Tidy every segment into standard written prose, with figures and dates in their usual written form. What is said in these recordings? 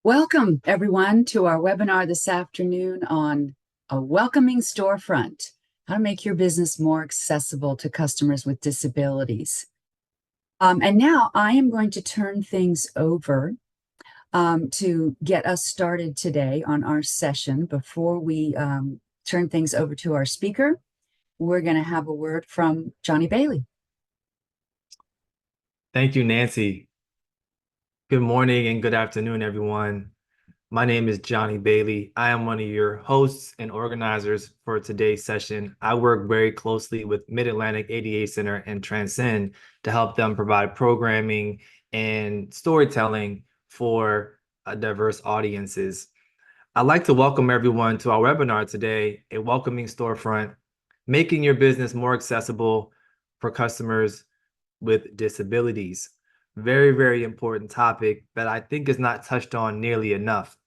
Welcome, everyone, to our webinar this afternoon on a welcoming storefront, how to make your business more accessible to customers with disabilities. And now I am going to turn things over to get us started today on our session. Before we turn things over to our speaker, we're going to have a word from Johnny Bailey. Thank you, Nancy. Good morning and good afternoon, everyone. My name is Johnny Bailey. I am one of your hosts and organizers for today's session. I work very closely with Mid-Atlantic ADA Center and Transcend to help them provide programming and storytelling for diverse audiences. I'd like to welcome everyone to our webinar today, A Welcoming Storefront, Making Your Business More Accessible for Customers with Disabilities. Very, very important topic that I think is not touched on nearly enough.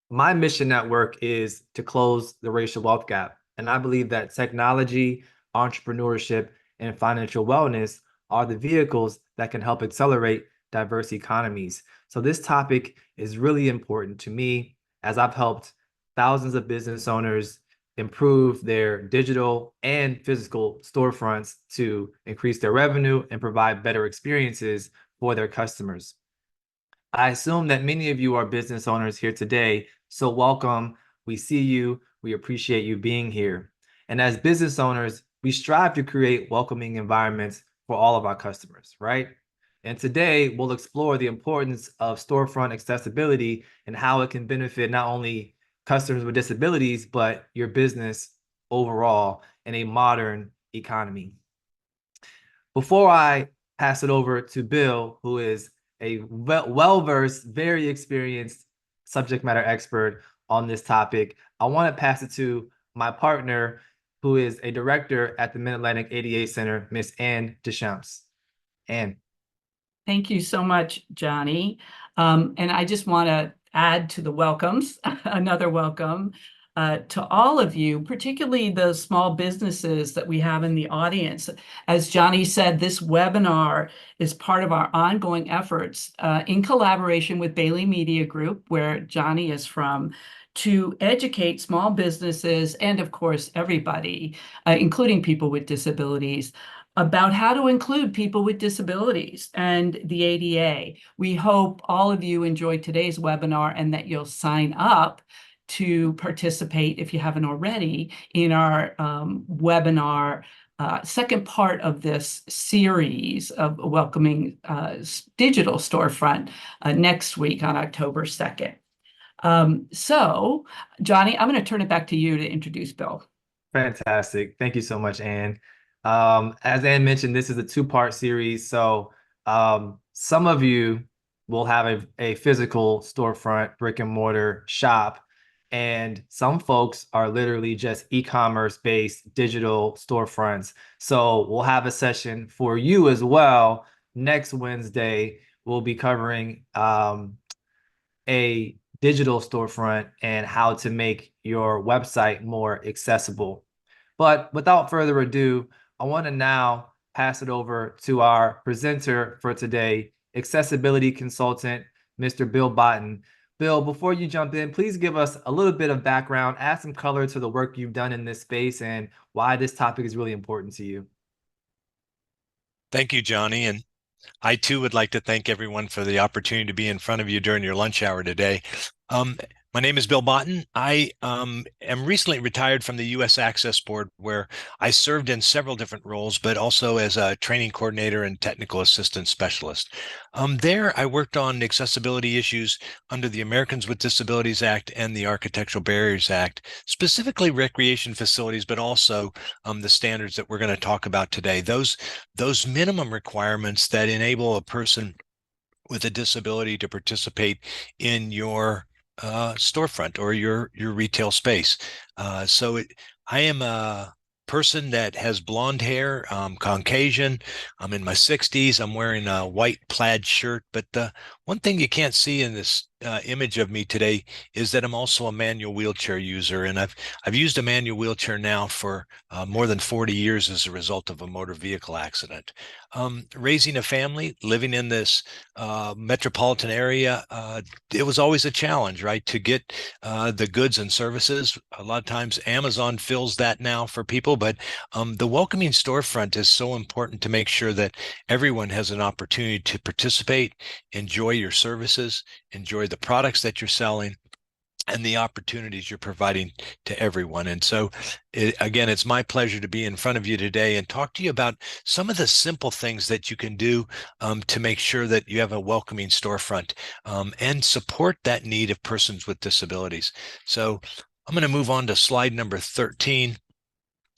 My mission at work is to close the racial wealth gap. And I believe that technology, entrepreneurship, and financial wellness are the vehicles that can help accelerate diverse economies. So this topic is really important to me as I've helped thousands of business owners improve their digital and physical storefronts to increase their revenue and provide better experiences for their customers. I assume that many of you are business owners here today, so welcome. We see you. We appreciate you being here. And as business owners, we strive to create welcoming environments for all of our customers, right? And today we'll explore the importance of storefront accessibility and how it can benefit not only customers with disabilities, but your business overall in a modern economy. Before I pass it over to Bill, who is a well-versed, very experienced subject matter expert on this topic, I want to pass it to my partner, who is a director at the Mid-Atlantic ADA Center, Miss Anne Deschamps. Anne. Thank you so much, Johnny. And I just want to add to the welcomes, another welcome to all of you, particularly the small businesses that we have in the audience. As Johnny said, this webinar is part of our ongoing efforts in collaboration with Bailey Media Group, where Johnny is from, to educate small businesses and, of course, everybody, including people with disabilities, about how to include people with disabilities and the ADA. We hope all of you enjoyed today's webinar and that you'll sign up to participate, if you haven't already, in our webinar second part of this series of welcoming digital storefront next week on October 2nd. So, Johnny, I'm going to turn it back to you to introduce Bill. Fantastic. Thank you so much, Anne. As Anne mentioned, this is a two-part series. So some of you will have a physical storefront, brick and mortar shop, and some folks are literally just e-commerce based digital storefronts. So we'll have a session for you as well. Next Wednesday, we'll be covering a digital storefront and how to make your website more accessible. But without further ado, I want to now pass it over to our presenter for today, accessibility consultant, Mr. Bill Botten. Bill, before you jump in, please give us a little bit of background, add some color to the work you've done in this space and why this topic is really important to you. Thank you, Johnny. And I too would like to thank everyone for the opportunity to be in front of you during your lunch hour today. My name is Bill Botten. I am recently retired from the U.S. Access Board, where I served in several different roles, but also as a training coordinator and technical assistance specialist. There, I worked on accessibility issues under the Americans with Disabilities Act and the Architectural Barriers Act, specifically recreation facilities, but also the standards that we're going to talk about today. Those minimum requirements that enable a person with a disability to participate in your storefront or your retail space. I am a person that has blonde hair, Caucasian. I'm in my 60s. I'm wearing a white plaid shirt. But the one thing you can't see in this image of me today is that I'm also a manual wheelchair user, and I've used a manual wheelchair now for more than 40 years as a result of a motor vehicle accident. Raising a family, living in this metropolitan area, it was always a challenge, right? To get the goods and services. A lot of times Amazon fills that now for people, but the welcoming storefront is so important to make sure that everyone has an opportunity to participate, enjoy your services, enjoy the products that you're selling, and the opportunities you're providing to everyone. And so, again, it's my pleasure to be in front of you today and talk to you about some of the simple things that you can do to make sure that you have a welcoming storefront and support that need of persons with disabilities. So I'm going to move on to slide number 13.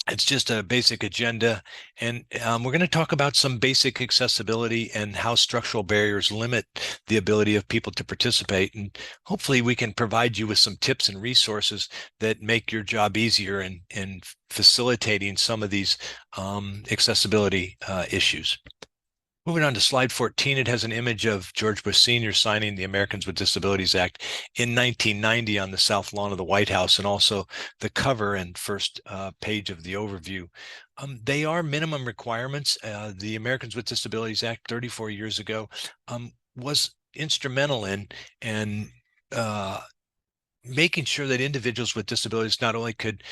It's just a basic agenda, and we're going to talk about some basic accessibility and how structural barriers limit the ability of people to participate. And hopefully we can provide you with some tips and resources that make your job easier in facilitating some of these accessibility issues. Moving on to slide 14, it has an image of George Bush Sr. signing the Americans with Disabilities Act in 1990 on the South Lawn of the White House, and also the cover and first page of the overview. They are minimum requirements. The Americans with Disabilities Act 34 years ago was instrumental in making sure that individuals with disabilities not only could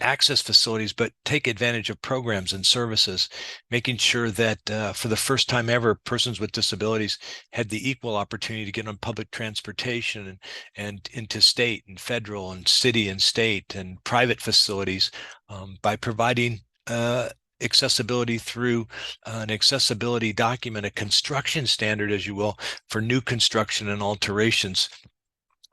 access facilities, but take advantage of programs and services, making sure that for the first time ever, persons with disabilities had the equal opportunity to get on public transportation and into state and federal and city and state and private facilities by providing accessibility through an accessibility document, a construction standard, as you will, for new construction and alterations,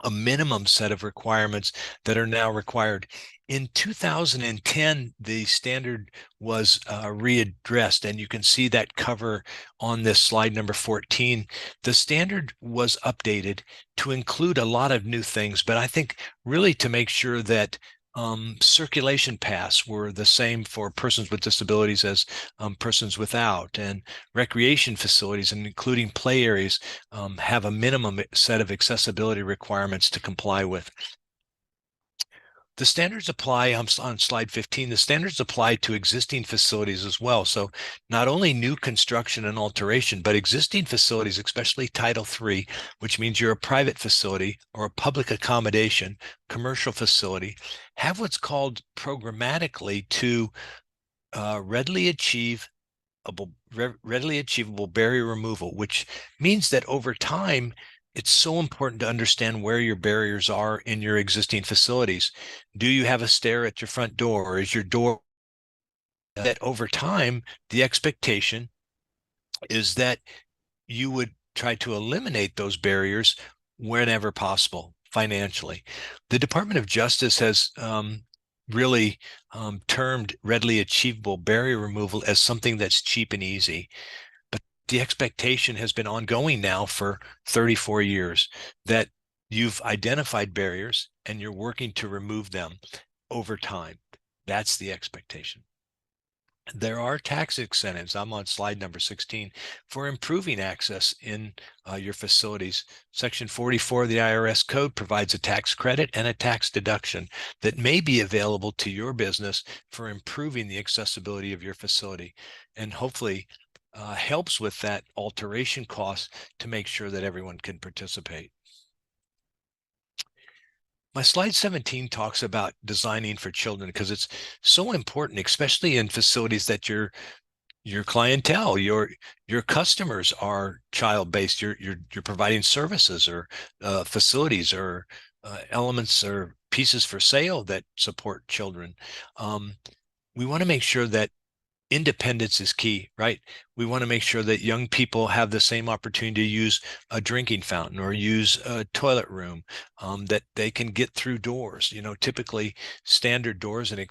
a minimum set of requirements that are now required. In 2010, the standard was readdressed, and you can see that cover on this slide number 14. The standard was updated to include a lot of new things, but I think really to make sure that circulation paths were the same for persons with disabilities as persons without, and recreation facilities, and including play areas, have a minimum set of accessibility requirements to comply with. The standards apply on slide 15. The standards apply to existing facilities as well. So not only new construction and alteration, but existing facilities, especially Title III, which means you're a private facility or a public accommodation, commercial facility, have what's called programmatically to readily achievable barrier removal, which means that over time, it's so important to understand where your barriers are in your existing facilities. Do you have a stair at your front door? Is your door that over time, the expectation is that you would try to eliminate those barriers whenever possible financially. The Department of Justice has really termed readily achievable barrier removal as something that's cheap and easy. The expectation has been ongoing now for 34 years that you've identified barriers and you're working to remove them over time. That's the expectation. There are tax incentives. I'm on slide number 16 for improving access in your facilities. Section 44 of the IRS code provides a tax credit and a tax deduction that may be available to your business for improving the accessibility of your facility, and hopefully helps with that alteration cost to make sure that everyone can participate. My slide 17 talks about designing for children because it's so important, especially in facilities that your clientele, your customers are child-based. You're providing services or facilities or elements or pieces for sale that support children. We want to make sure that independence is key, right? We want to make sure that young people have the same opportunity to use a drinking fountain or use a toilet room, that they can get through doors. You know, typically standard doors and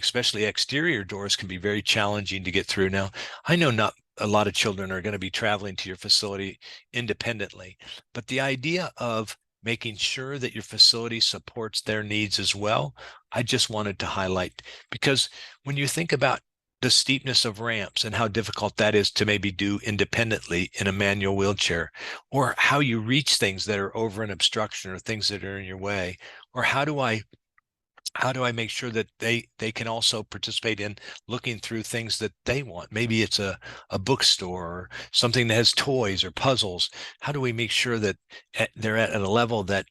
especially exterior doors can be very challenging to get through. Now, I know not a lot of children are going to be traveling to your facility independently, but the idea of making sure that your facility supports their needs as well, I just wanted to highlight, because when you think about the steepness of ramps and how difficult that is to maybe do independently in a manual wheelchair, or how you reach things that are over an obstruction or things that are in your way, or how do I make sure that they can also participate in looking through things that they want? Maybe it's a bookstore or something that has toys or puzzles. How do we make sure that they're at a level that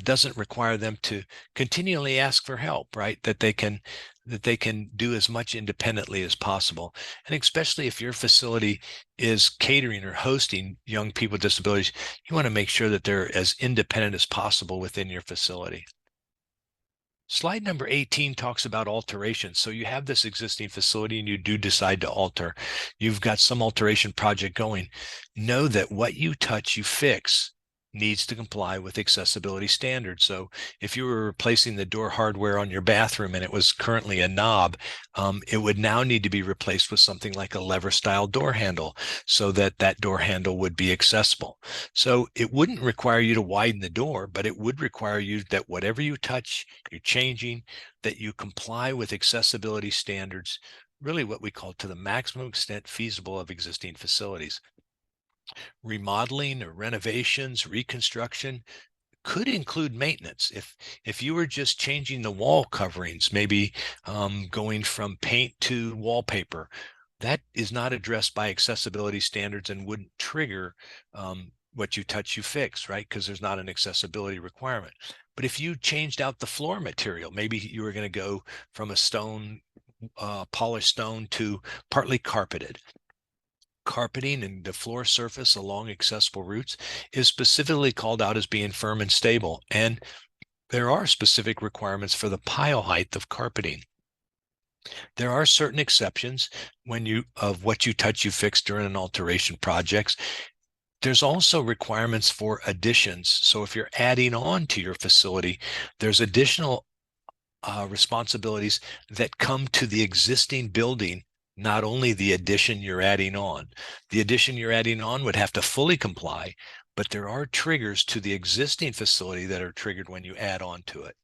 doesn't require them to continually ask for help, right? That they can do as much independently as possible. And especially if your facility is catering or hosting young people with disabilities, you want to make sure that they're as independent as possible within your facility. Slide number 18 talks about alterations. So you have this existing facility and you do decide to alter. You've got some alteration project going. Know that what you touch, you fix, needs to comply with accessibility standards. So if you were replacing the door hardware on your bathroom and it was currently a knob, it would now need to be replaced with something like a lever style door handle so that that door handle would be accessible. So it wouldn't require you to widen the door, but it would require you that whatever you touch, you're changing, that you comply with accessibility standards, really what we call to the maximum extent feasible of existing facilities. Remodeling or renovations, reconstruction could include maintenance. If you were just changing the wall coverings, maybe going from paint to wallpaper, that is not addressed by accessibility standards and wouldn't trigger what you touch, you fix, right? Because there's not an accessibility requirement. But if you changed out the floor material, maybe you were going to go from a stone, polished stone to partly carpeted. Carpeting and the floor surface along accessible routes is specifically called out as being firm and stable. And there are specific requirements for the pile height of carpeting. There are certain exceptions of what you touch, you fix during an alteration projects. There's also requirements for additions. So if you're adding on to your facility, there's additional responsibilities that come to the existing building, not only the addition you're adding on. The addition you're adding on would have to fully comply, but there are triggers to the existing facility that are triggered when you add on to it.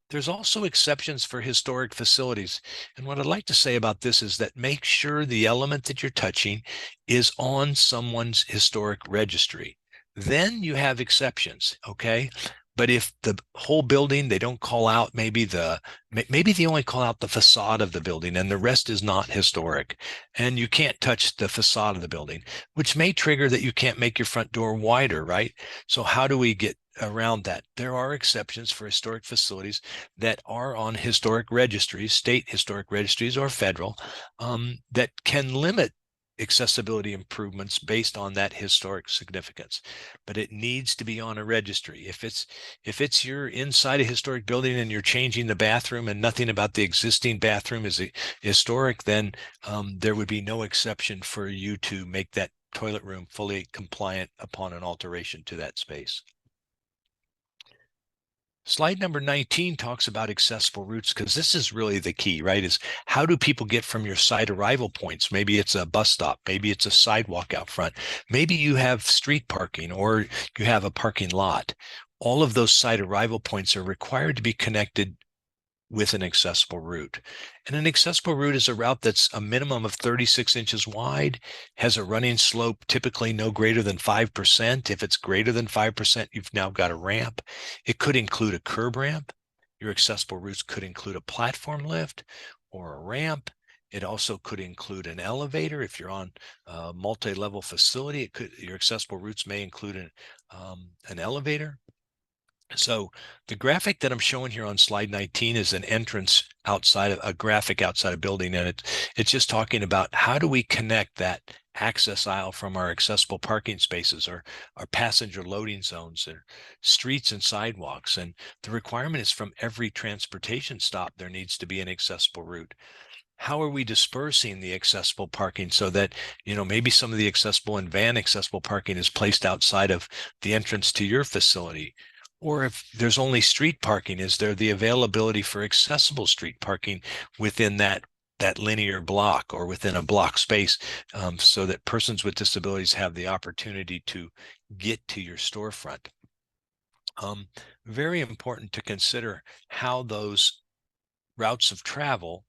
There's also exceptions for historic facilities. And what I'd like to say about this is that make sure the element that you're touching is on someone's historic registry. Then you have exceptions, okay? But if the whole building, they don't call out, maybe they only call out the facade of the building and the rest is not historic, and you can't touch the facade of the building, which may trigger that you can't make your front door wider, right? So how do we get around that? There are exceptions for historic facilities that are on historic registries, state historic registries or federal, that can limit accessibility improvements based on that historic significance, but it needs to be on a registry. If it's you're inside a historic building and you're changing the bathroom and nothing about the existing bathroom is historic, then there would be no exception for you to make that toilet room fully compliant upon an alteration to that space. Slide number 19 talks about accessible routes, because this is really the key, right? Is how do people get from your site arrival points? Maybe it's a bus stop, maybe it's a sidewalk out front, maybe you have street parking or you have a parking lot. All of those site arrival points are required to be connected with an accessible route. And an accessible route is a route that's a minimum of 36 inches wide, has a running slope typically no greater than 5%. If it's greater than 5%, you've now got a ramp. It could include a curb ramp. Your accessible routes could include a platform lift or a ramp. It also could include an elevator. If you're on a multi-level facility, your accessible routes may include an elevator. So the graphic that I'm showing here on slide 19 is an entrance outside of a graphic outside a building, and it's just talking about how do we connect that access aisle from our accessible parking spaces or our passenger loading zones or streets and sidewalks. And the requirement is from every transportation stop, there needs to be an accessible route. How are we dispersing the accessible parking so that, maybe some of the accessible and van accessible parking is placed outside of the entrance to your facility? Or if there's only street parking, is there the availability for accessible street parking within that linear block or within a block space, so that persons with disabilities have the opportunity to get to your storefront? Very important to consider how those routes of travel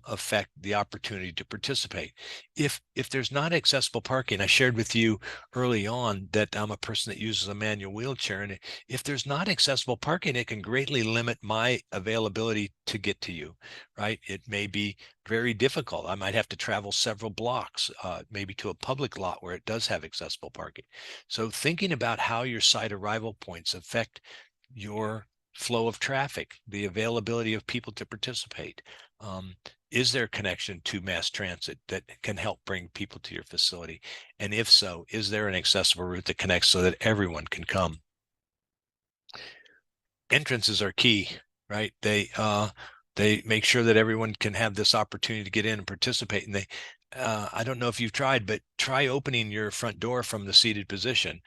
affect the opportunity to participate. If there's not accessible parking, I shared with you early on that I'm a person that uses a manual wheelchair, and if there's not accessible parking, it can greatly limit my availability to get to you, right? It may be very difficult. I might have to travel several blocks, maybe to a public lot where it does have accessible parking. So thinking about how your site arrival points affect your flow of traffic, the availability of people to participate. Is there a connection to mass transit that can help bring people to your facility? And if so, is there an accessible route that connects so that everyone can come? Entrances are key, right? They make sure that everyone can have this opportunity to get in and participate. And I don't know if you've tried, but try opening your front door from the seated position.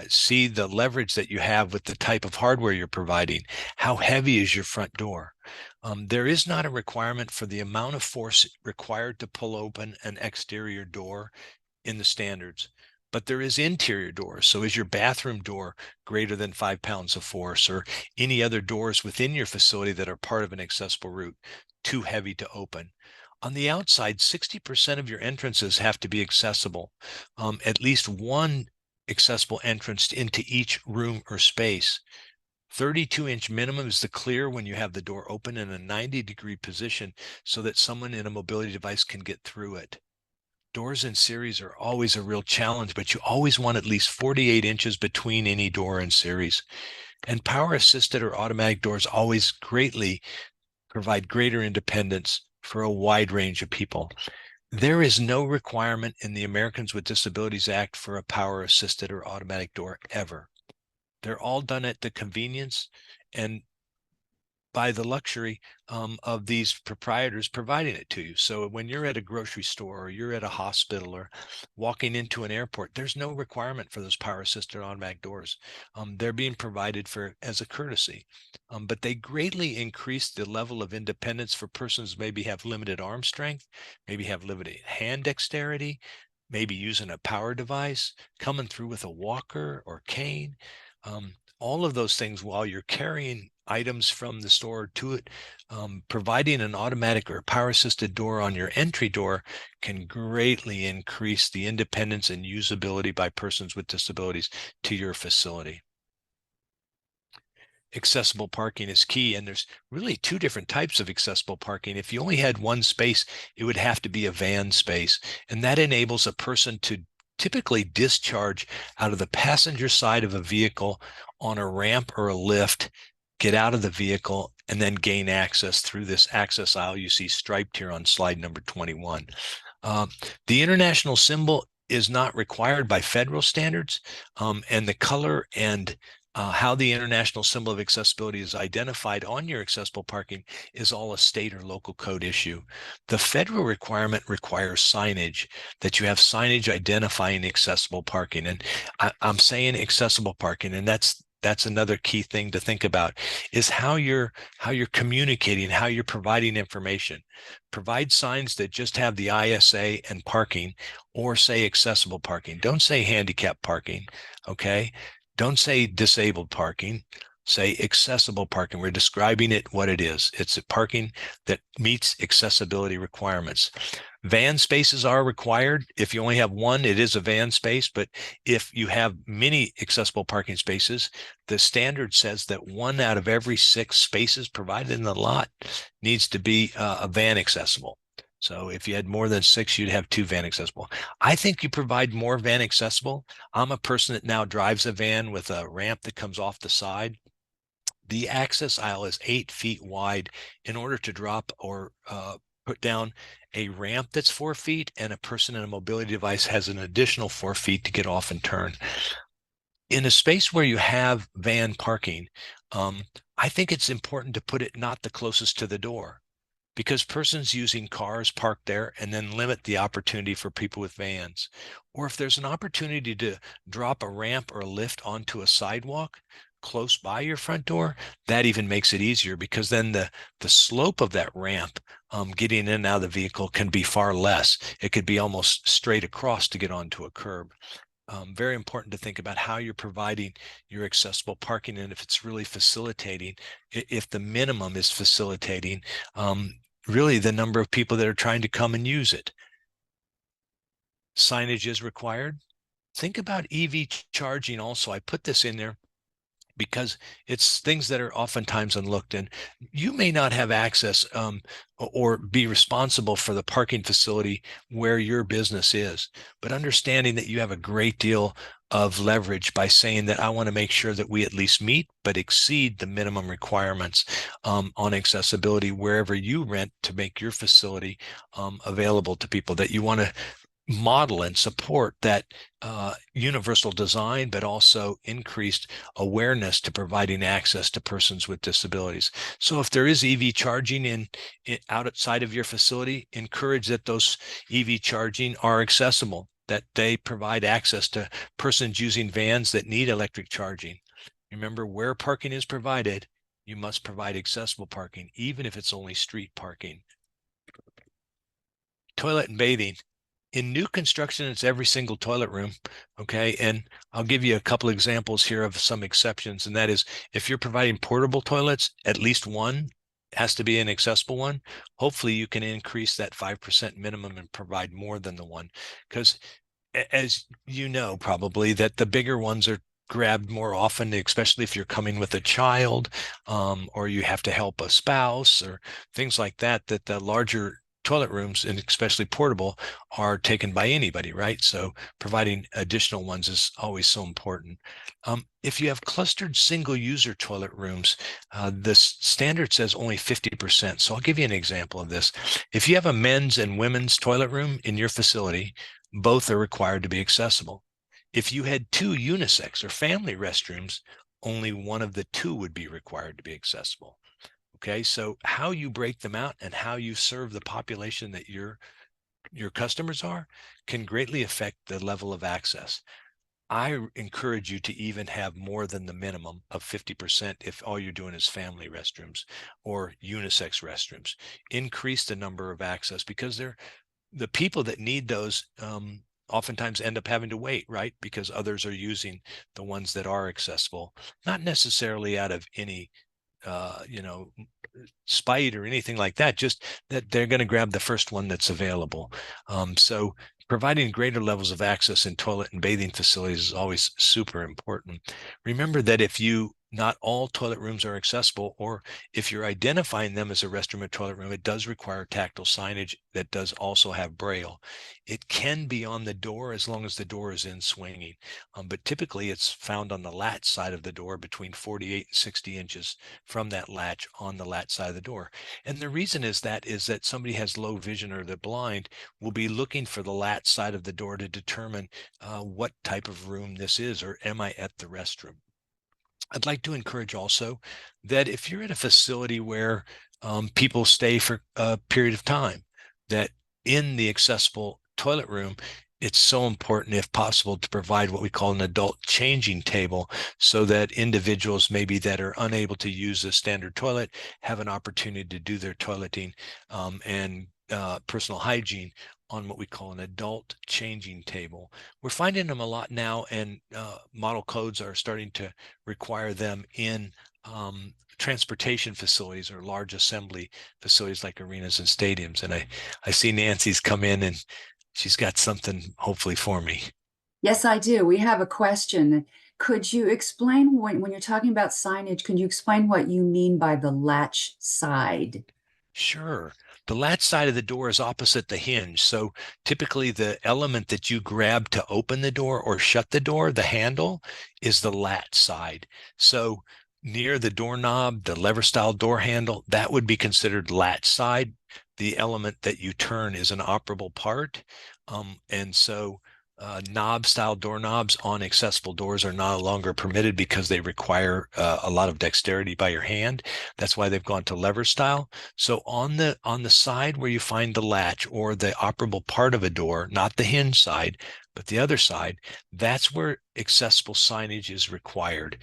See the leverage that you have with the type of hardware you're providing. How heavy is your front door? There is not a requirement for the amount of force required to pull open an exterior door in the standards, but there is interior doors. So is your bathroom door greater than 5 pounds of force, or any other doors within your facility that are part of an accessible route too heavy to open? On the outside, 60% of your entrances have to be accessible. At least one accessible entrance into each room or space. 32-inch minimum is the clear when you have the door open in a 90-degree position so that someone in a mobility device can get through it. Doors in series are always a real challenge, but you always want at least 48 inches between any door in series. And power assisted or automatic doors always greatly provide greater independence for a wide range of people. There is no requirement in the Americans with Disabilities Act for a power assisted or automatic door ever. They're all done at the convenience and by the luxury of these proprietors providing it to you. So when you're at a grocery store or you're at a hospital or walking into an airport, there's no requirement for those power assisted automatic doors. They're being provided for as a courtesy, but they greatly increase the level of independence for persons who maybe have limited arm strength, maybe have limited hand dexterity, maybe using a power device, coming through with a walker or cane. All of those things while you're carrying items from the store to it, providing an automatic or power assisted door on your entry door can greatly increase the independence and usability by persons with disabilities to your facility. Accessible parking is key, and there's really two different types of accessible parking. If you only had one space, it would have to be a van space, and that enables a person to typically discharge out of the passenger side of a vehicle on a ramp or a lift, get out of the vehicle, and then gain access through this access aisle you see striped here on slide number 21. The international symbol is not required by federal standards, and the color and how the international symbol of accessibility is identified on your accessible parking is all a state or local code issue. The federal requirement requires signage, that you have signage identifying accessible parking. And I'm saying accessible parking, and that's another key thing to think about, is how you're communicating, how you're providing information. Provide signs that just have the ISA and parking, or say accessible parking. Don't say handicap parking, okay? Don't say disabled parking, say accessible parking. We're describing it what it is. It's a parking that meets accessibility requirements. Van spaces are required. If you only have one, it is a van space. But if you have many accessible parking spaces, the standard says that 1 out of every 6 spaces provided in the lot needs to be a van accessible. So if you had more than 6, you'd have 2 van accessible. I think you provide more van accessible. I'm a person that now drives a van with a ramp that comes off the side. The access aisle is 8 feet wide in order to drop or put down a ramp that's 4 feet, and a person in a mobility device has an additional 4 feet to get off and turn. In a space where you have van parking, I think it's important to put it not the closest to the door, because persons using cars park there and then limit the opportunity for people with vans. Or if there's an opportunity to drop a ramp or a lift onto a sidewalk close by your front door, that even makes it easier, because then the slope of that ramp getting in and out of the vehicle can be far less. It could be almost straight across to get onto a curb. Very important to think about how you're providing your accessible parking, and if it's really facilitating, if the minimum is facilitating really the number of people that are trying to come and use it. Signage is required. Think about EV charging also. I put this in there because it's things that are oftentimes unlooked, and you may not have access or be responsible for the parking facility where your business is, but understanding that you have a great deal of leverage by saying that I want to make sure that we at least meet but exceed the minimum requirements on accessibility wherever you rent to make your facility available to people, that you want to model and support that universal design, but also increased awareness to providing access to persons with disabilities. So if there is EV charging in outside of your facility, encourage that those EV charging are accessible, that they provide access to persons using vans that need electric charging. Remember, where parking is provided, you must provide accessible parking, even if it's only street parking. Toilet and bathing. In new construction, it's every single toilet room, okay? And I'll give you a couple examples here of some exceptions, and that is if you're providing portable toilets, at least one has to be an accessible one. Hopefully you can increase that 5% minimum and provide more than the one, because as you know, probably that the bigger ones are grabbed more often, especially if you're coming with a child or you have to help a spouse or things like that, that the larger toilet rooms, and especially portable, are taken by anybody, right? So providing additional ones is always so important. If you have clustered single user toilet rooms, the standard says only 50%. So I'll give you an example of this. If you have a men's and women's toilet room in your facility, both are required to be accessible. If you had two unisex or family restrooms, only one of the two would be required to be accessible. Okay, so how you break them out and how you serve the population that your customers are can greatly affect the level of access. I encourage you to even have more than the minimum of 50% if all you're doing is family restrooms or unisex restrooms. Increase the number of access, because they're the people that need those oftentimes end up having to wait, right? Because others are using the ones that are accessible, not necessarily out of any spite or anything like that, just that they're going to grab the first one that's available. So providing greater levels of access in toilet and bathing facilities is always super important. Remember that if not all toilet rooms are accessible, or if you're identifying them as a restroom or toilet room, it does require tactile signage that does also have Braille. It can be on the door as long as the door is in swinging, but typically it's found on the latch side of the door between 48 and 60 inches from that latch on the latch side of the door. And the reason is that somebody has low vision or they're blind will be looking for the latch side of the door to determine what type of room this is, or am I at the restroom? I'd like to encourage also that if you're at a facility where people stay for a period of time, that in the accessible toilet room, it's so important, if possible, to provide what we call an adult changing table, so that individuals maybe that are unable to use a standard toilet have an opportunity to do their toileting and personal hygiene on what we call an adult changing table. We're finding them a lot now, and model codes are starting to require them in transportation facilities or large assembly facilities like arenas and stadiums. And I see Nancy's come in, and she's got something hopefully for me. Yes, I do. We have a question. Could you explain when you're talking about signage, could you explain what you mean by the latch side? Sure. The latch side of the door is opposite the hinge. So typically the element that you grab to open the door or shut the door, the handle, is the latch side. So near the doorknob, the lever style door handle, that would be considered latch side. The element that you turn is an operable part. And so knob style doorknobs on accessible doors are no longer permitted because they require a lot of dexterity by your hand. That's why they've gone to lever style. So on the side where you find the latch or the operable part of a door, not the hinge side, but the other side, that's where accessible signage is required.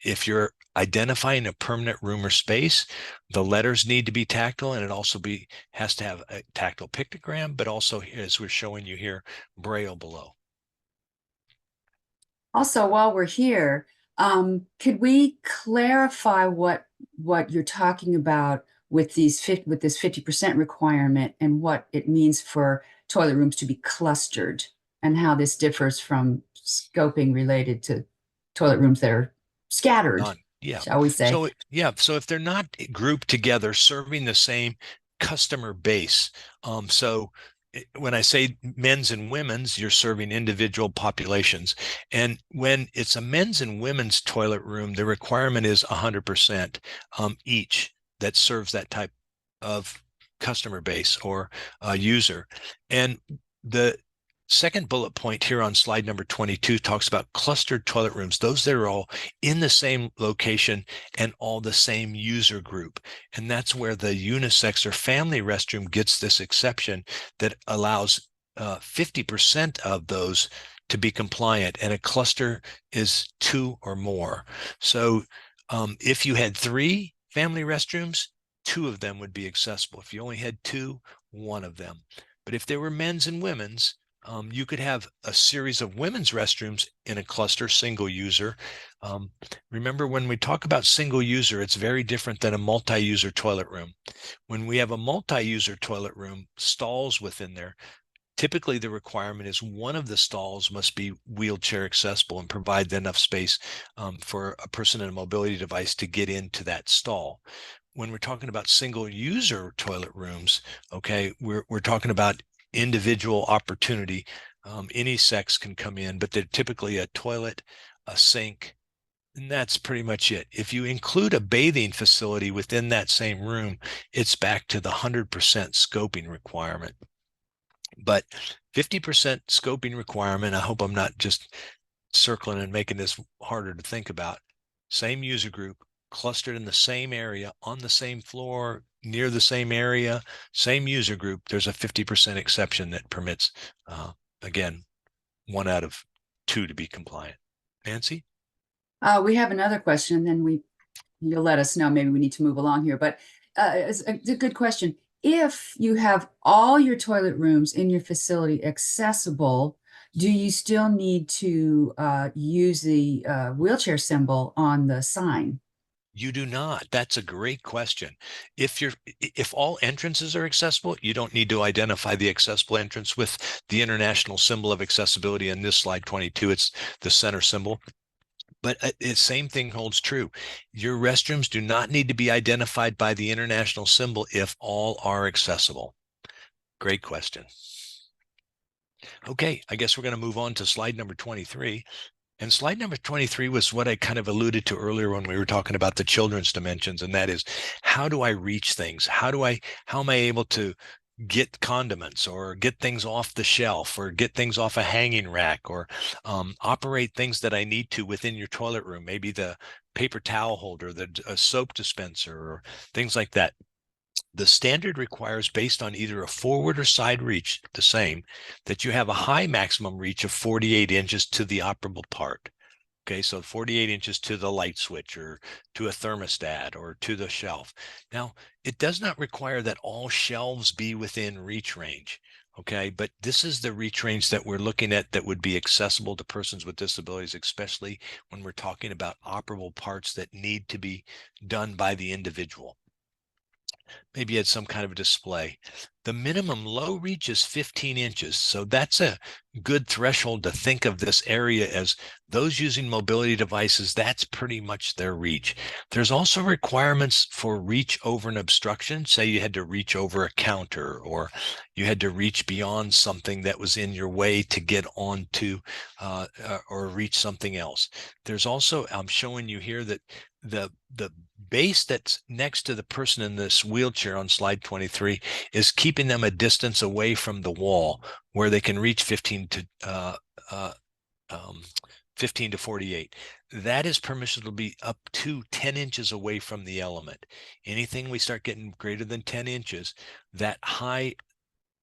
If you're identifying a permanent room or space, the letters need to be tactile, and it also has to have a tactile pictogram, but also, as we're showing you here, Braille below. Also, while we're here, could we clarify what you're talking about with with this 50% requirement and what it means for toilet rooms to be clustered and how this differs from scoping related to toilet rooms that are scattered, Yeah. shall we say. So yeah, so if they're not grouped together, serving the same customer base. So when I say men's and women's, you're serving individual populations. And when it's a men's and women's toilet room, the requirement is 100% each that serves that type of customer base or user. And the second bullet point here on slide number 22 talks about clustered toilet rooms, those that are all in the same location and all the same user group. And that's where the unisex or family restroom gets this exception that allows 50% of those to be compliant, and a cluster is 2 or more. So if you had 3 family restrooms, 2 of them would be accessible. If you only had 2, 1 of them. But if there were men's and women's, you could have a series of women's restrooms in a cluster, single user. Remember, when we talk about single user, it's very different than a multi-user toilet room. When we have a multi-user toilet room, stalls within there, typically the requirement is one of the stalls must be wheelchair accessible and provide enough space for a person in a mobility device to get into that stall. When we're talking about single user toilet rooms, okay, we're talking about individual opportunity. Any sex can come in, but they're typically a toilet, a sink, and that's pretty much it. If you include a bathing facility within that same room, it's back to the 100% scoping requirement. But 50% scoping requirement, I hope I'm not just circling and making this harder to think about. Same user group, clustered in the same area, on the same floor, near the same area, same user group, there's a 50% exception that permits, again, 1 out of 2 to be compliant. Nancy? We have another question, and then you'll let us know. Maybe we need to move along here, but it's a good question. If you have all your toilet rooms in your facility accessible, do you still need to use the wheelchair symbol on the sign? You do not. That's a great question. If all entrances are accessible, you don't need to identify the accessible entrance with the international symbol of accessibility. In this slide 22, it's the center symbol. But the same thing holds true. Your restrooms do not need to be identified by the international symbol if all are accessible. Great question. Okay, I guess we're going to move on to slide number 23. And slide number 23 was what I kind of alluded to earlier when we were talking about the children's dimensions, and that is, how do I reach things? How am I able to get condiments or get things off the shelf or get things off a hanging rack or operate things that I need to within your toilet room, maybe the paper towel holder, the soap dispenser, or things like that. The standard requires, based on either a forward or side reach, the same, that you have a high maximum reach of 48 inches to the operable part. Okay, so 48 inches to the light switch or to a thermostat or to the shelf. Now, it does not require that all shelves be within reach range. Okay, but this is the reach range that we're looking at that would be accessible to persons with disabilities, especially when we're talking about operable parts that need to be done by the individual. Maybe you had some kind of a display. The minimum low reach is 15 inches. So that's a good threshold to think of this area as those using mobility devices. That's pretty much their reach. There's also requirements for reach over an obstruction. Say you had to reach over a counter, or you had to reach beyond something that was in your way to get onto or reach something else. There's also, I'm showing you here that the base that's next to the person in this wheelchair on slide 23 is keeping them a distance away from the wall where they can reach 15 to 48. That is permissible to be up to 10 inches away from the element. Anything we start getting greater than 10 inches, that high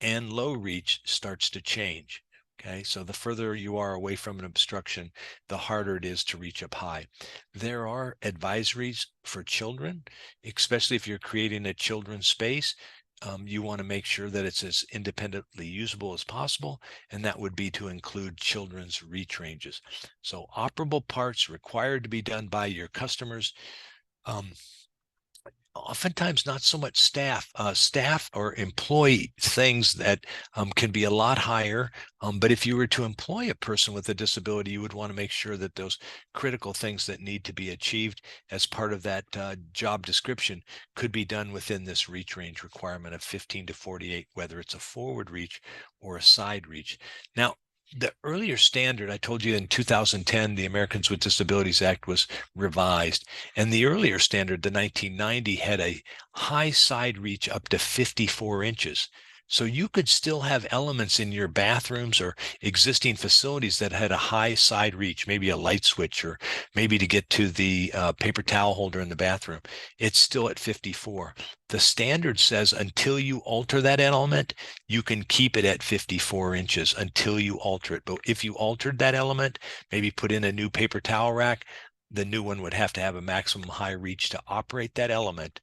and low reach starts to change. Okay, so the further you are away from an obstruction, the harder it is to reach up high. There are advisories for children, especially if you're creating a children's space. You want to make sure that it's as independently usable as possible, and that would be to include children's reach ranges. So operable parts required to be done by your customers. oftentimes not so much staff or employee things that can be a lot higher. But if you were to employ a person with a disability, you would want to make sure that those critical things that need to be achieved as part of that job description could be done within this reach range requirement of 15 to 48, whether it's a forward reach or a side reach. Now, the earlier standard, I told you in 2010, the Americans with Disabilities Act was revised. And the earlier standard, the 1990, had a high side reach up to 54 inches. So you could still have elements in your bathrooms or existing facilities that had a high side reach, maybe a light switch, or maybe to get to the paper towel holder in the bathroom. It's still at 54. The standard says until you alter that element, you can keep it at 54 inches until you alter it. But if you altered that element, maybe put in a new paper towel rack, the new one would have to have a maximum high reach to operate that element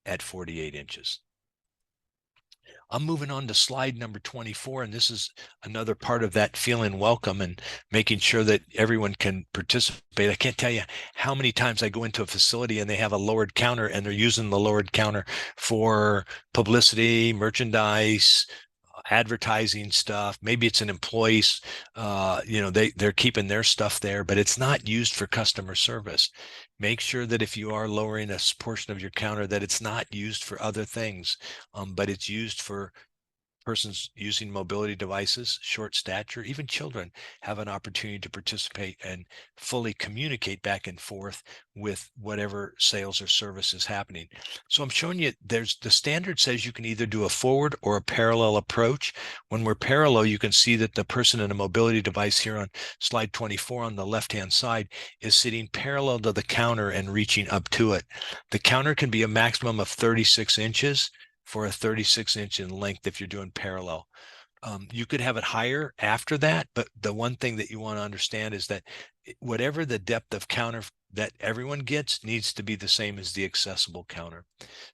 at 48 inches. I'm moving on to slide number 24, and this is another part of that feeling welcome and making sure that everyone can participate. I can't tell you how many times I go into a facility and they have a lowered counter and they're using the lowered counter for publicity, merchandise, advertising stuff. Maybe it's an employee's, they're keeping their stuff there, but it's not used for customer service. Make sure that if you are lowering a portion of your counter, that it's not used for other things, but it's used for persons using mobility devices, short stature, even children have an opportunity to participate and fully communicate back and forth with whatever sales or service is happening. So I'm showing you the standard says you can either do a forward or a parallel approach. When we're parallel, you can see that the person in a mobility device here on slide 24 on the left-hand side is sitting parallel to the counter and reaching up to it. The counter can be a maximum of 36 inches for a 36-inch in length if you're doing parallel. You could have it higher after that, but the one thing that you want to understand is that whatever the depth of counter that everyone gets needs to be the same as the accessible counter.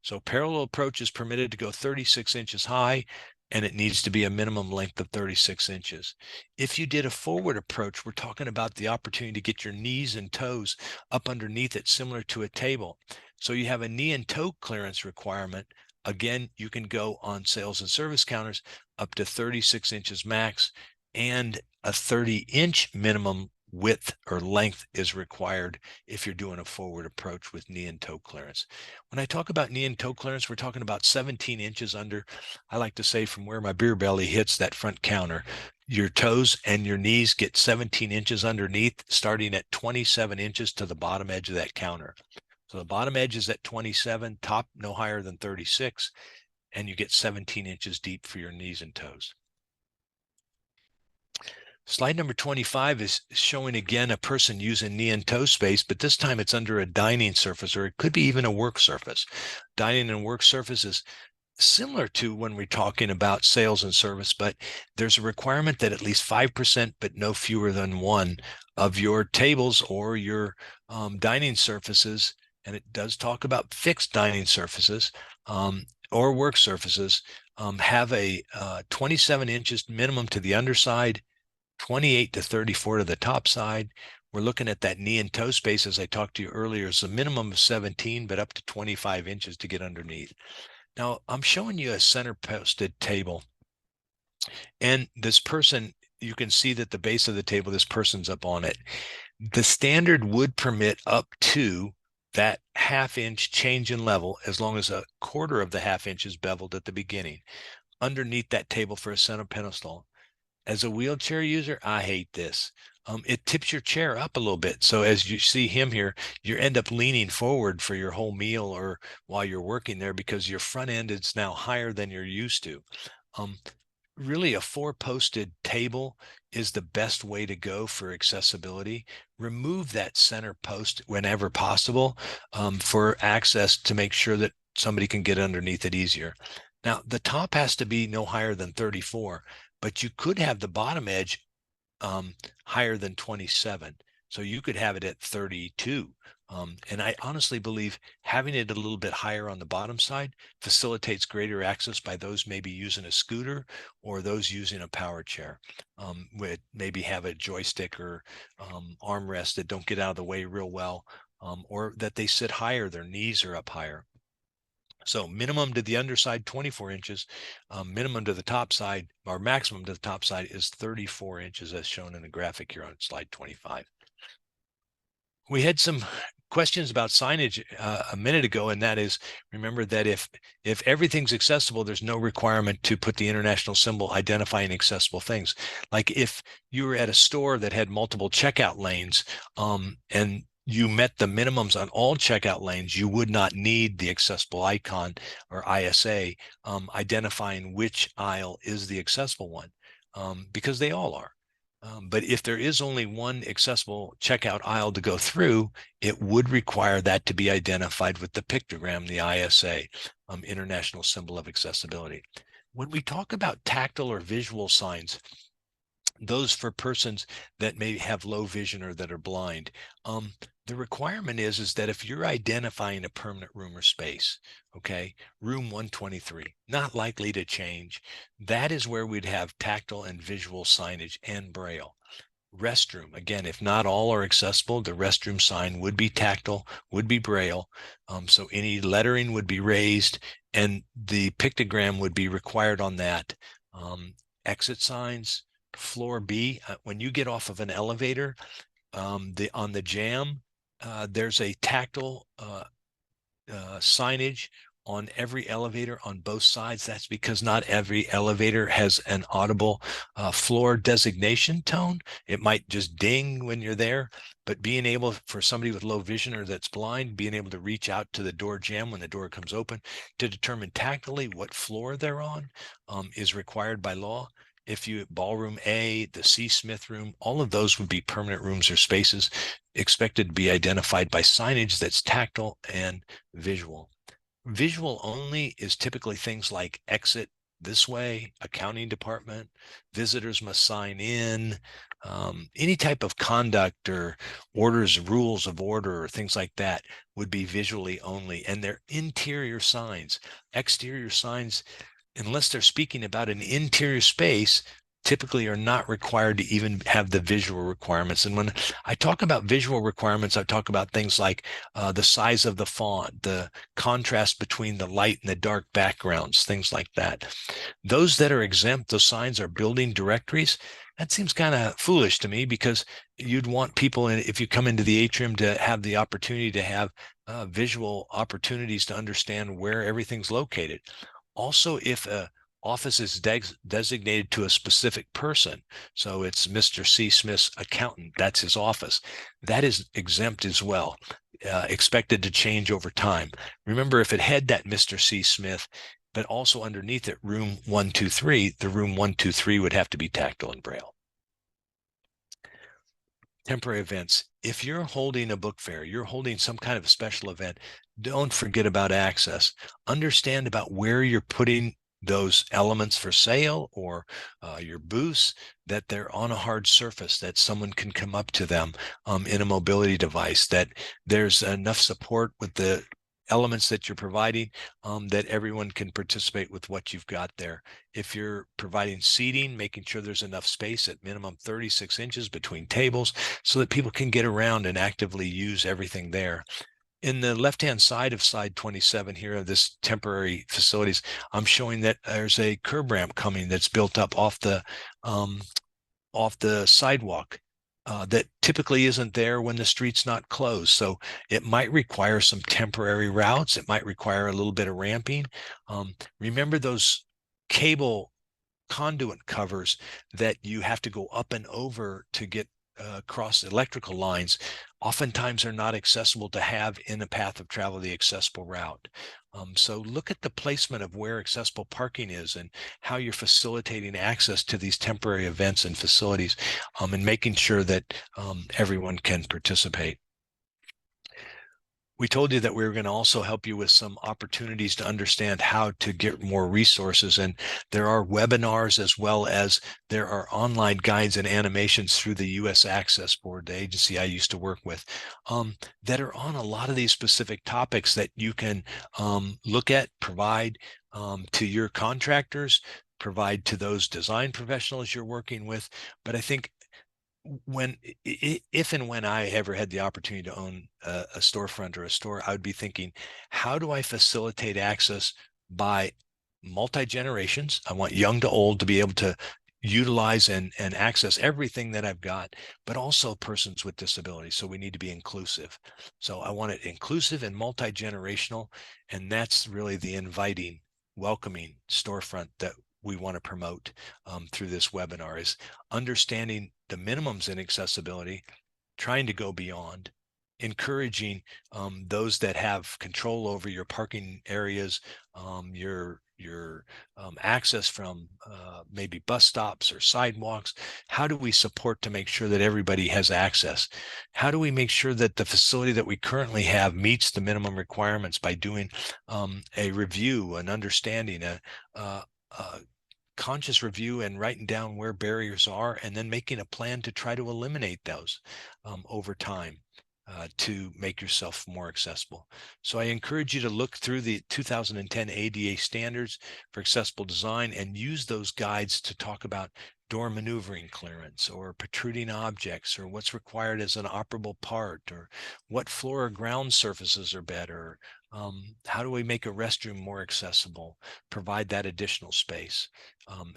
So parallel approach is permitted to go 36 inches high, and it needs to be a minimum length of 36 inches. If you did a forward approach, we're talking about the opportunity to get your knees and toes up underneath it, similar to a table. So you have a knee and toe clearance requirement. Again, you can go on sales and service counters up to 36 inches max, and a 30-inch minimum width or length is required if you're doing a forward approach with knee and toe clearance. When I talk about knee and toe clearance, we're talking about 17 inches under, I like to say, from where my beer belly hits that front counter. Your toes and your knees get 17 inches underneath, starting at 27 inches to the bottom edge of that counter. So the bottom edge is at 27, top no higher than 36, and you get 17 inches deep for your knees and toes. Slide number 25 is showing again a person using knee and toe space, but this time it's under a dining surface, or it could be even a work surface. Dining and work surface is similar to when we're talking about sales and service, but there's a requirement that at least 5%, but no fewer than 1 of your tables or your dining surfaces, and it does talk about fixed dining surfaces or work surfaces, have a 27 inches minimum to the underside, 28 to 34 to the top side. We're looking at that knee and toe space, as I talked to you earlier, is a minimum of 17, but up to 25 inches to get underneath. Now, I'm showing you a center posted table, and this person, you can see that the base of the table, this person's up on it. The standard would permit up to that half-inch change in level, as long as a quarter of the half-inch is beveled at the beginning, underneath that table for a center pedestal. As a wheelchair user, I hate this. It tips your chair up a little bit. So as you see him here, you end up leaning forward for your whole meal or while you're working there, because your front end is now higher than you're used to. Really, a 4-posted table is the best way to go for accessibility. Remove that center post whenever possible for access, to make sure that somebody can get underneath it easier. Now, the top has to be no higher than 34, but you could have the bottom edge higher than 27. So you could have it at 32. And I honestly believe having it a little bit higher on the bottom side facilitates greater access by those maybe using a scooter or those using a power chair, with maybe have a joystick or armrest that don't get out of the way real well, or that they sit higher, their knees are up higher. So minimum to the underside, 24 inches, minimum to the top side, or maximum to the top side is 34 inches as shown in the graphic here on slide 25. We had some questions about signage a minute ago, and that is, remember that if everything's accessible, there's no requirement to put the international symbol identifying accessible things. Like if you were at a store that had multiple checkout lanes, and you met the minimums on all checkout lanes, you would not need the accessible icon or ISA identifying which aisle is the accessible one, because they all are. But if there is only one accessible checkout aisle to go through, it would require that to be identified with the pictogram, the ISA, International Symbol of Accessibility. When we talk about tactile or visual signs, those for persons that may have low vision or that are blind, the requirement is that if you're identifying a permanent room or space, okay, room 123, not likely to change, that is where we'd have tactile and visual signage and braille. Restroom, again, if not all are accessible, the restroom sign would be tactile, would be braille. So any lettering would be raised and the pictogram would be required on that. Exit signs, floor B, when you get off of an elevator, on the jamb, there's a tactile signage on every elevator on both sides. That's because not every elevator has an audible floor designation tone. It might just ding when you're there, but being able for somebody with low vision or that's blind, being able to reach out to the door jamb when the door comes open to determine tactily what floor they're on is required by law. If you ballroom A, the C. Smith room, all of those would be permanent rooms or spaces expected to be identified by signage that's tactile and visual. Visual only is typically things like exit this way, accounting department, visitors must sign in, any type of conduct or orders, rules of order or things like that would be visually only. And they're interior signs. Exterior signs, unless they're speaking about an interior space, typically are not required to even have the visual requirements. And when I talk about visual requirements, I talk about things like the size of the font, the contrast between the light and the dark backgrounds, things like that. Those that are exempt, those signs are building directories. That seems kind of foolish to me because you'd want people, if you come into the atrium, to have the opportunity to have visual opportunities to understand where everything's located. Also, if a office is designated to a specific person, so it's Mr. C. Smith's accountant, that's his office, that is exempt as well, expected to change over time. Remember, if it had that Mr. C. Smith, but also underneath it, room 123, the room 123 would have to be tactile and braille. Temporary events. If you're holding a book fair, you're holding some kind of a special event, don't forget about access. Understand about where you're putting those elements for sale or your booths, that they're on a hard surface, that someone can come up to them in a mobility device, that there's enough support with the elements that you're providing that everyone can participate with what you've got there. If you're providing seating, making sure there's enough space at minimum 36 inches between tables so that people can get around and actively use everything there. In the left-hand side of slide 27 here of this temporary facilities, I'm showing that there's a curb ramp coming that's built up off the sidewalk that typically isn't there when the street's not closed. So it might require some temporary routes. It might require a little bit of ramping. Remember those cable conduit covers that you have to go up and over to get across electrical lines, oftentimes are not accessible to have in a path of travel, the accessible route. So look at the placement of where accessible parking is and how you're facilitating access to these temporary events and facilities, and making sure that everyone can participate. We told you that we were going to also help you with some opportunities to understand how to get more resources. And there are webinars as well as there are online guides and animations through the U.S. Access Board, the agency I used to work with, that are on a lot of these specific topics that you can look at, provide to your contractors, provide to those design professionals you're working with. But I think if and when I ever had the opportunity to own a storefront or a store, I would be thinking, how do I facilitate access by multi-generations? I want young to old to be able to utilize and access everything that I've got, but also persons with disabilities. So we need to be inclusive. So I want it inclusive and multi-generational, and that's really the inviting, welcoming storefront that we want to promote through this webinar, is understanding the minimums in accessibility, trying to go beyond, encouraging those that have control over your parking areas, your access from maybe bus stops or sidewalks. How do we support to make sure that everybody has access? How do we make sure that the facility that we currently have meets the minimum requirements by doing a review, an understanding, a conscious review, and writing down where barriers are, and then making a plan to try to eliminate those over time to make yourself more accessible. So I encourage you to look through the 2010 ADA standards for accessible design and use those guides to talk about door maneuvering clearance, or protruding objects, or what's required as an operable part, or what floor or ground surfaces are better. How do we make a restroom more accessible, provide that additional space?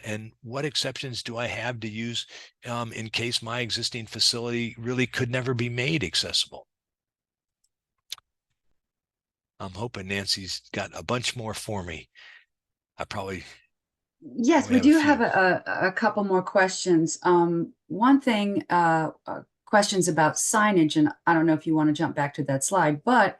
And what exceptions do I have to use in case my existing facility really could never be made accessible? I'm hoping Nancy's got a bunch more for me. Yes, we have a do have few. a couple more questions. One thing, questions about signage, and I don't know if you want to jump back to that slide, but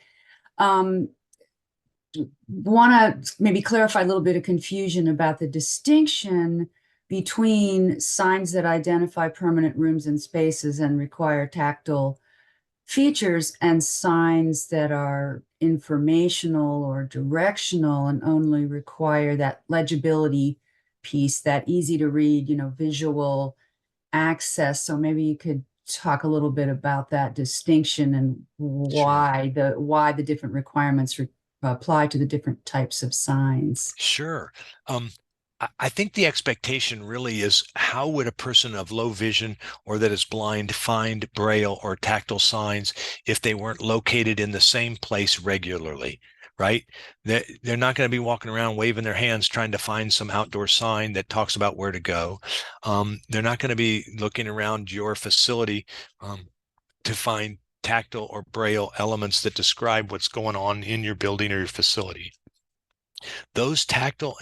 want to maybe clarify a little bit of confusion about the distinction between signs that identify permanent rooms and spaces and require tactile features, and signs that are informational or directional and only require that legibility piece, that easy to read, visual access. So maybe you could talk a little bit about that distinction and why the different requirements apply to the different types of signs. Sure. I think the expectation really is, how would a person of low vision or that is blind find Braille or tactile signs if they weren't located in the same place regularly, right? They're not going to be walking around waving their hands trying to find some outdoor sign that talks about where to go. They're not going to be looking around your facility to find tactile or Braille elements that describe what's going on in your building or your facility. Those tactile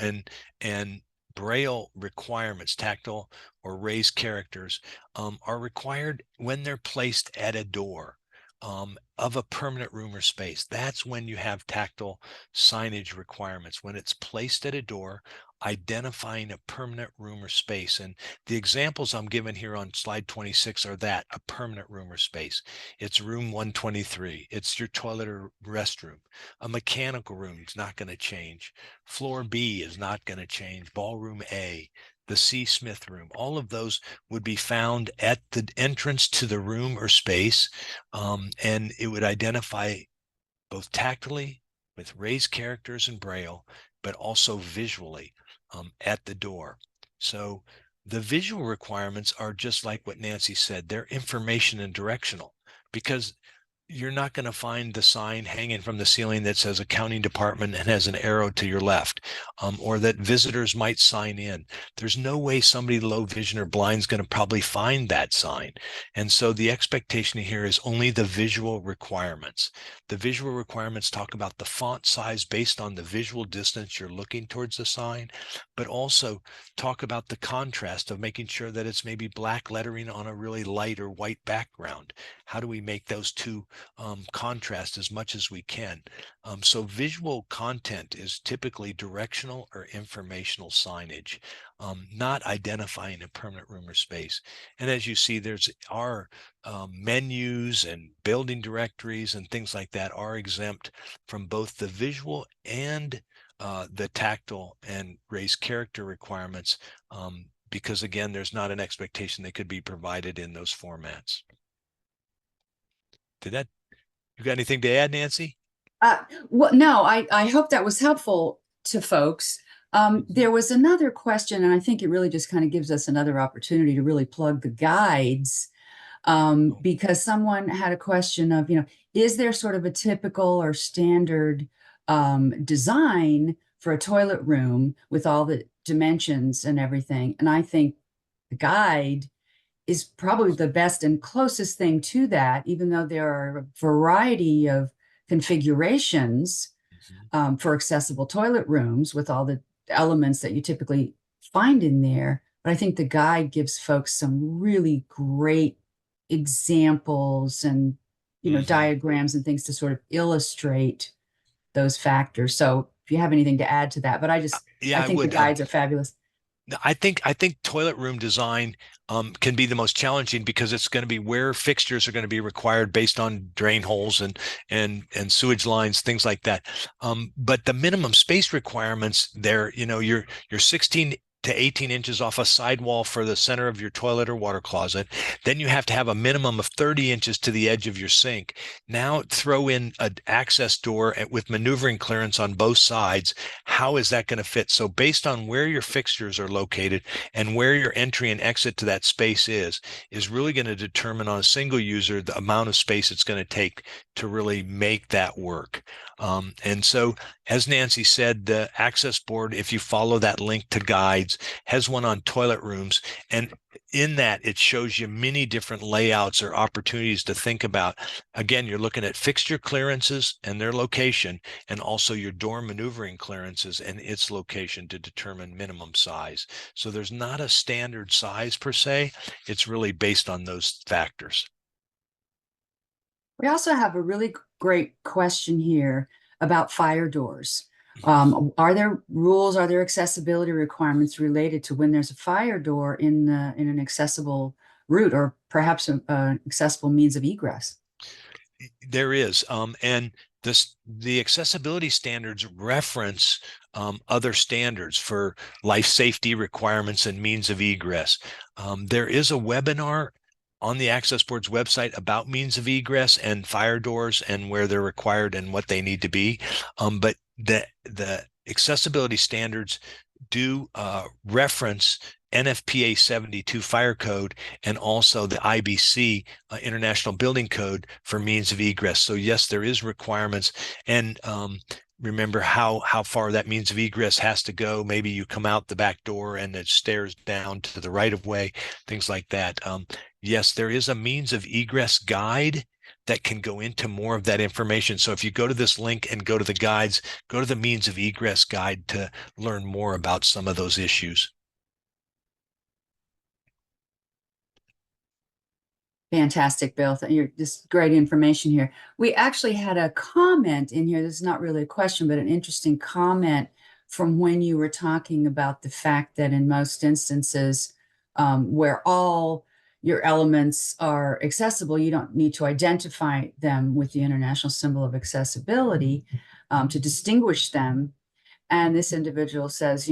and Braille requirements, tactile or raised characters, are required when they're placed at a door of a permanent room or space. That's when you have tactile signage requirements, when it's placed at a door identifying a permanent room or space. And the examples I'm given here on slide 26 are that, a permanent room or space. It's room 123. It's your toilet or restroom. A mechanical room is not going to change. Floor B is not going to change. Ballroom A, the C Smith room, all of those would be found at the entrance to the room or space. And it would identify both tactily with raised characters and Braille, but also visually at the door. So the visual requirements are just like what Nancy said. They're information and directional, because you're not going to find the sign hanging from the ceiling that says accounting department and has an arrow to your left, or that visitors might sign in. There's no way somebody low vision or blind is going to probably find that sign. And so the expectation here is only the visual requirements. The visual requirements talk about the font size based on the visual distance you're looking towards the sign, but also talk about the contrast of making sure that it's maybe black lettering on a really light or white background. How do we make those two contrast as much as we can? So visual content is typically directional or informational signage, not identifying a permanent room or space. And as you see, there's our menus and building directories and things like that are exempt from both the visual and the tactile and raised character requirements, because again, there's not an expectation they could be provided in those formats. You got anything to add, Nancy? Well, no, I hope that was helpful to folks. There was another question, and I think it really just kind of gives us another opportunity to really plug the guides. because someone had a question of, is there sort of a typical or standard design for a toilet room with all the dimensions and everything? And I think the guide is probably the best and closest thing to that, even though there are a variety of configurations for accessible toilet rooms with all the elements that you typically find in there. But I think the guide gives folks some really great examples and diagrams and things to sort of illustrate those factors. So if you have anything to add to that, but I think the guides are fabulous. I think toilet room design can be the most challenging because it's going to be where fixtures are going to be required based on drain holes and sewage lines, things like that. But the minimum space requirements there, you're 16 to 18 inches off a sidewall for the center of your toilet or water closet. Then you have to have a minimum of 30 inches to the edge of your sink. Now throw in an access door with maneuvering clearance on both sides. How is that going to fit? So based on where your fixtures are located and where your entry and exit to that space is really going to determine on a single user the amount of space it's going to take to really make that work. And so, as Nancy said, the access board, if you follow that link to guides, has one on toilet rooms. And in that, it shows you many different layouts or opportunities to think about. Again, you're looking at fixture clearances and their location, and also your door maneuvering clearances and its location to determine minimum size. So there's not a standard size per se. It's really based on those factors. We also have a really great question here about fire doors. Are there rules, are there accessibility requirements related to when there's a fire door in an accessible route or perhaps an accessible means of egress? There is, and the accessibility standards reference other standards for life safety requirements and means of egress. There is a webinar on the Access Board's website about means of egress and fire doors and where they're required and what they need to be. But the accessibility standards do reference NFPA 72 fire code and also the IBC International Building Code for means of egress. So yes, there is requirements, and remember how far that means of egress has to go. Maybe you come out the back door and it stairs down to the right of way, things like that. Yes, there is a means of egress guide that can go into more of that information. So if you go to this link and go to the guides, go to the means of egress guide to learn more about some of those issues. Fantastic, Bill. You're just great information here. We actually had a comment in here. This is not really a question, but an interesting comment from when you were talking about the fact that in most instances where all your elements are accessible, you don't need to identify them with the International Symbol of Accessibility to distinguish them. And this individual says,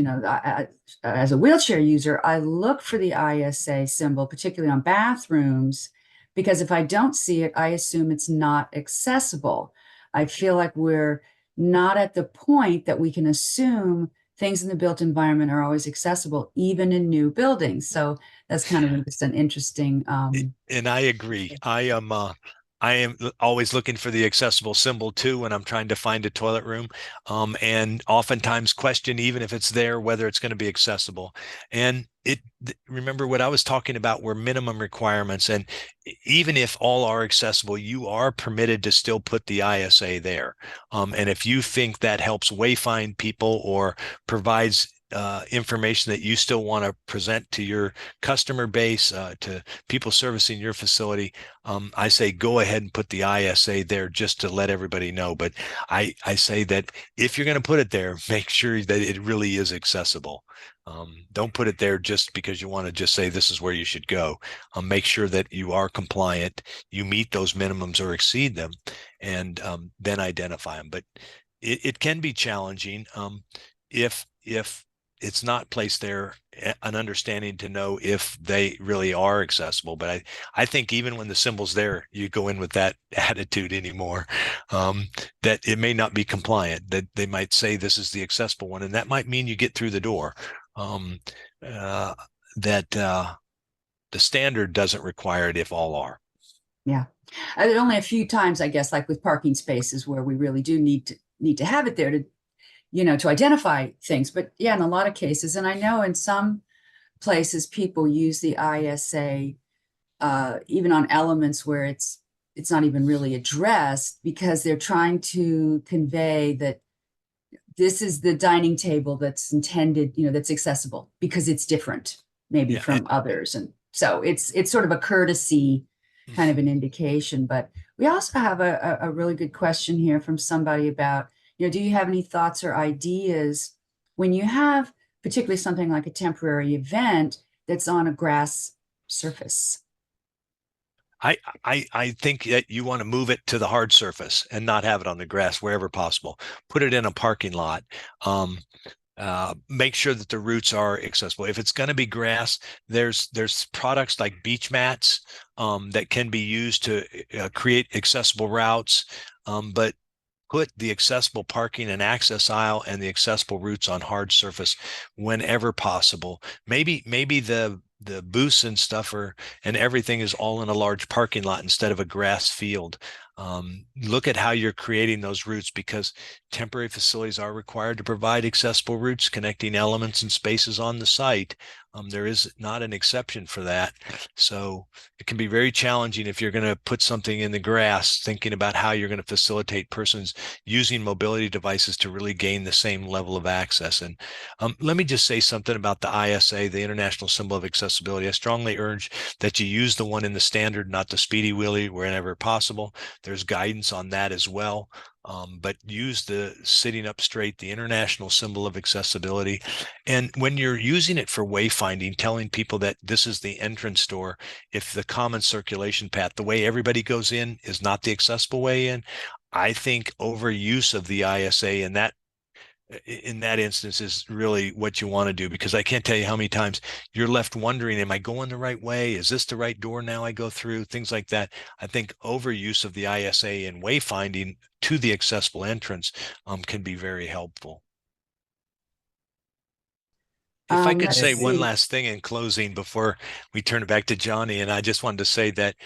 as a wheelchair user, I look for the ISA symbol, particularly on bathrooms, because if I don't see it, I assume it's not accessible. I feel like we're not at the point that we can assume things in the built environment are always accessible, even in new buildings. So that's kind of just an interesting. And I agree. I am always looking for the accessible symbol too when I'm trying to find a toilet room, and oftentimes question even if it's there whether it's going to be accessible. And remember what I was talking about were minimum requirements, and even if all are accessible, you are permitted to still put the ISA there. And if you think that helps wayfind people or provides information that you still want to present to your customer base, to people servicing your facility, I say go ahead and put the ISA there just to let everybody know. But I say that if you're going to put it there, make sure that it really is accessible. Don't put it there just because you want to just say this is where you should go. Make sure that you are compliant, you meet those minimums or exceed them, and then identify them. But it can be challenging if it's not placed there, an understanding to know if they really are accessible. But I think even when the symbol's there, you go in with that attitude anymore, that it may not be compliant, that they might say this is the accessible one, and that might mean you get through the door. The standard doesn't require it if all are. Yeah. There are only a few times, I guess, like with parking spaces where we really do need to have it there to, to identify things. But yeah, in a lot of cases, and I know in some places people use the ISA even on elements where it's not even really addressed because they're trying to convey that this is the dining table that's intended, that's accessible because it's different maybe Yeah. from others. And so it's sort of a courtesy kind of an indication. But we also have a really good question here from somebody about, do you have any thoughts or ideas when you have particularly something like a temporary event that's on a grass surface? I think that you want to move it to the hard surface and not have it on the grass wherever possible. Put it in a parking lot. Make sure that the roots are accessible. If it's going to be grass, there's products like beach mats that can be used to create accessible routes. But put the accessible parking and access aisle and the accessible routes on hard surface whenever possible. Maybe the booths and stuff and everything is all in a large parking lot instead of a grass field. Look at how you're creating those routes, because temporary facilities are required to provide accessible routes connecting elements and spaces on the site. There is not an exception for that. So it can be very challenging if you're going to put something in the grass, thinking about how you're going to facilitate persons using mobility devices to really gain the same level of access. And let me just say something about the ISA, the International Symbol of Accessibility. I strongly urge that you use the one in the standard, not the Speedy Wheelie, whenever possible. There's guidance on that as well. But use the sitting up straight, the International Symbol of Accessibility. And when you're using it for wayfinding, telling people that this is the entrance door, if the common circulation path, the way everybody goes in, is not the accessible way in, I think overuse of the ISA in that instance is really what you want to do, because I can't tell you how many times you're left wondering, am I going the right way? Is this the right door now I go through? Things like that. I think overuse of the ISA in wayfinding to the accessible entrance can be very helpful. If I could Let's say one see. last thing in closing before we turn it back to Johnny, and I just wanted to say that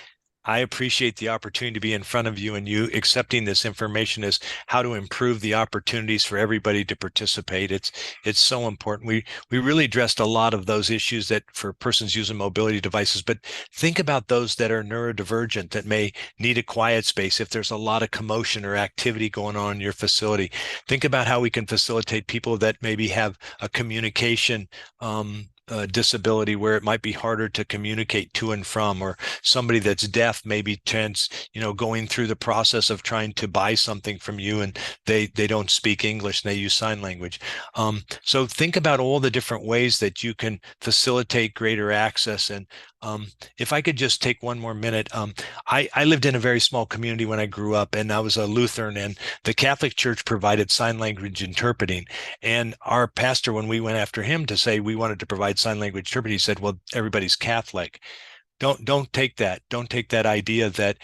I appreciate the opportunity to be in front of you, and you accepting this information as how to improve the opportunities for everybody to participate. It's so important. We really addressed a lot of those issues that for persons using mobility devices, but think about those that are neurodivergent that may need a quiet space if there's a lot of commotion or activity going on in your facility. Think about how we can facilitate people that maybe have a communication disability where it might be harder to communicate to and from, or somebody that's deaf maybe going through the process of trying to buy something from you and they don't speak English and they use sign language. So think about all the different ways that you can facilitate greater access. And if I could just take one more minute, I lived in a very small community when I grew up, and I was a Lutheran, and the Catholic Church provided sign language interpreting. And our pastor, when we went after him to say we wanted to provide sign language interpreting, he said, well, everybody's Catholic. Don't take that. Don't take that idea that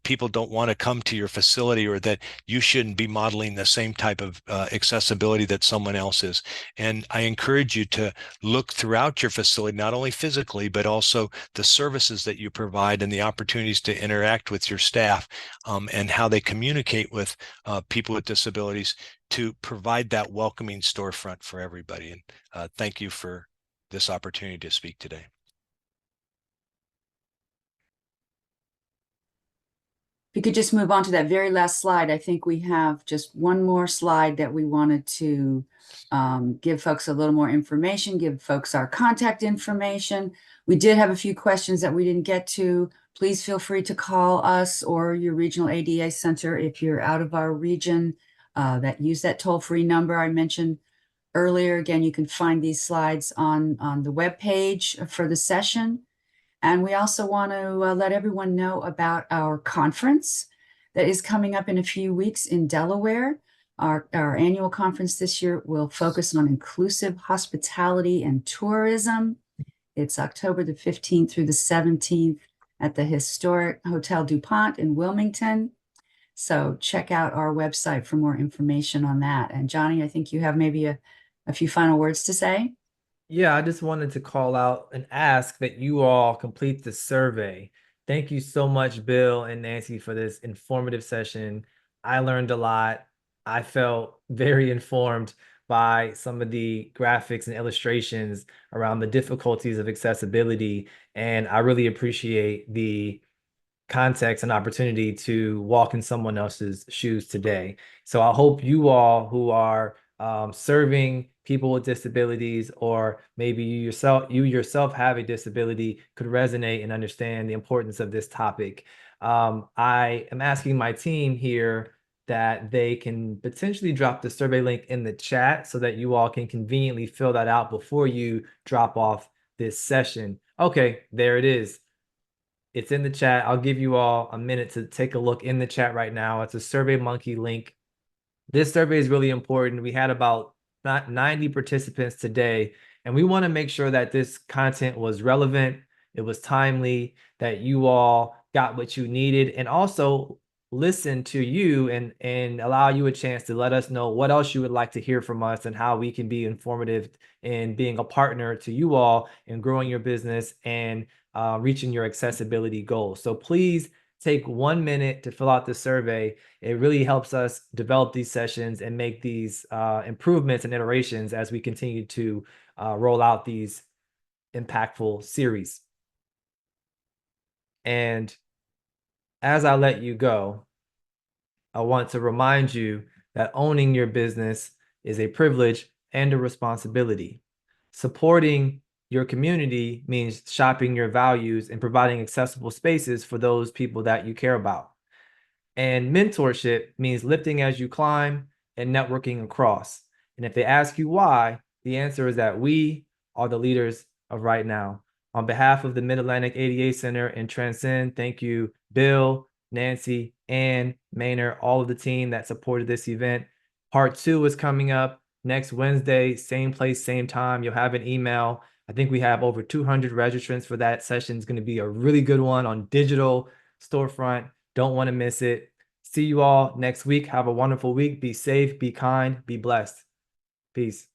people don't want to come to your facility, or that you shouldn't be modeling the same type of accessibility that someone else is. And I encourage you to look throughout your facility, not only physically, but also the services that you provide and the opportunities to interact with your staff, and how they communicate with people with disabilities, to provide that welcoming storefront for everybody. And thank you for this opportunity to speak today. If you could just move on to that very last slide. I think we have just one more slide that we wanted to give folks a little more information, give folks our contact information. We did have a few questions that we didn't get to. Please feel free to call us or your regional ADA center if you're out of our region. That use that toll-free number I mentioned earlier. Again, you can find these slides on the webpage for the session. And we also want to let everyone know about our conference that is coming up in a few weeks in Delaware. Our annual conference this year will focus on inclusive hospitality and tourism. It's October the 15th through the 17th at the historic Hotel DuPont in Wilmington. So check out our website for more information on that. And Johnny, I think you have maybe a few final words to say. Yeah, I just wanted to call out and ask that you all complete the survey. Thank you so much, Bill and Nancy, for this informative session. I learned a lot. I felt very informed by some of the graphics and illustrations around the difficulties of accessibility. And I really appreciate the context and opportunity to walk in someone else's shoes today. So I hope you all who are serving people with disabilities, or maybe you yourself have a disability, could resonate and understand the importance of this topic. I am asking my team here that they can potentially drop the survey link in the chat so that you all can conveniently fill that out before you drop off this session. Okay, there it is. It's in the chat. I'll give you all a minute to take a look in the chat right now. It's a SurveyMonkey link. This survey is really important. We had about 90 participants today, and we want to make sure that this content was relevant, it was timely, that you all got what you needed, and also listen to you and allow you a chance to let us know what else you would like to hear from us and how we can be informative in being a partner to you all in growing your business and reaching your accessibility goals. So please take 1 minute to fill out the survey. It really helps us develop these sessions and make these improvements and iterations as we continue to roll out these impactful series. And as I let you go, I want to remind you that owning your business is a privilege and a responsibility. Supporting your community means shopping your values and providing accessible spaces for those people that you care about. And mentorship means lifting as you climb and networking across. And if they ask you why, the answer is that we are the leaders of right now. On behalf of the Mid-Atlantic ADA Center and Transcend, thank you, Bill, Nancy, Ann, Maynard, all of the team that supported this event. Part 2 is coming up next Wednesday, same place, same time. You'll have an email. I think we have over 200 registrants for that session. It's going to be a really good one on digital storefront. Don't want to miss it. See you all next week. Have a wonderful week. Be safe, be kind, be blessed. Peace.